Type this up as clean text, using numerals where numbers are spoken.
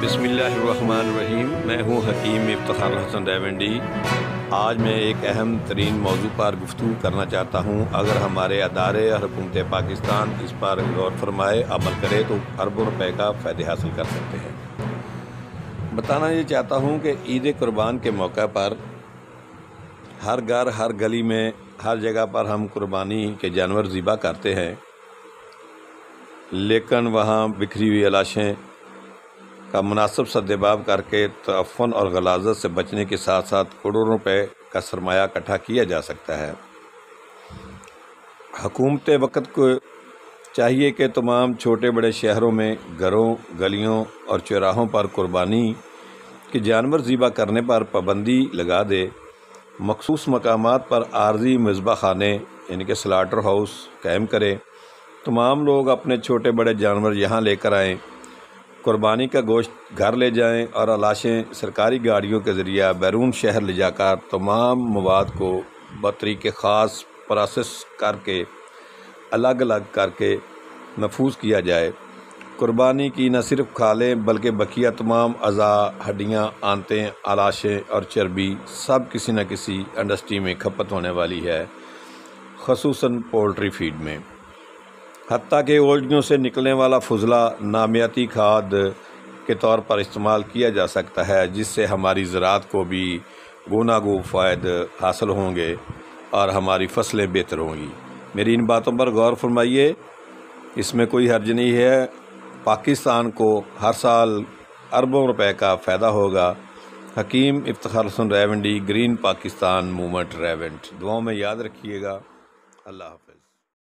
بسم اللہ الرحمن الرحیم۔ میں ہوں حکیم افتخار حسن ریونڈی۔ آج میں ایک اہم ترین موضوع پر گفتگو کرنا چاہتا ہوں۔ اگر ہمارے ادارے اور حکومت پاکستان اس پر غور فرمائے عمل کرے تو اربوں روپے کا فائدے حاصل کر سکتے ہیں۔ بتانا یہ چاہتا ہوں کہ عید قربان کے موقع پر ہر گھر ہر گلی میں ہر جگہ پر ہم قربانی کے جانور ذبح کرتے ہیں، لیکن وہاں بکھری ہوئی لاشیں کا مناسب سدباب کر کے تعفن اور غلاظت سے بچنے کے ساتھ ساتھ کروڑوں روپے کا سرمایہ اکٹھا کیا جا سکتا ہے۔ حکومت وقت کو چاہیے کہ تمام چھوٹے بڑے شہروں میں گھروں، گلیوں اور چوراہوں پر قربانی کے جانور ذبح کرنے پر پابندی لگا دے، مخصوص مقامات پر عارضی مذبح خانے یعنی کہ سلاٹر ہاؤس قائم کرے، تمام لوگ اپنے چھوٹے بڑے جانور یہاں لے کر آئیں، قربانی کا گوشت گھر لے جائیں اور لاشیں سرکاری گاڑیوں کے ذریعہ بیرون شہر لے جا کر تمام مواد کو بطریق خاص پروسیس کر کے الگ الگ کر کے محفوظ کیا جائے۔ قربانی کی نہ صرف کھالیں بلکہ بقیہ تمام اعضاء، ہڈیاں، آنتیں، لاشیں اور چربی سب کسی نہ کسی انڈسٹری میں کھپت ہونے والی ہے، خصوصاً پولٹری فیڈ میں۔ حتیٰ کہ اوجڑیوں سے نکلنے والا فضلہ نامیاتی کھاد کے طور پر استعمال کیا جا سکتا ہے، جس سے ہماری زراعت کو بھی گوناگوں فوائد حاصل ہوں گے اور ہماری فصلیں بہتر ہوں گی۔ میری ان باتوں پر غور فرمائیے، اس میں کوئی حرج نہیں ہے۔ پاکستان کو ہر سال اربوں روپے کا فائدہ ہوگا۔ حکیم افتخار حسن ریونڈی، گرین پاکستان موومنٹ ریونڈ۔ دعاؤں میں یاد رکھیے گا۔ اللہ حافظ۔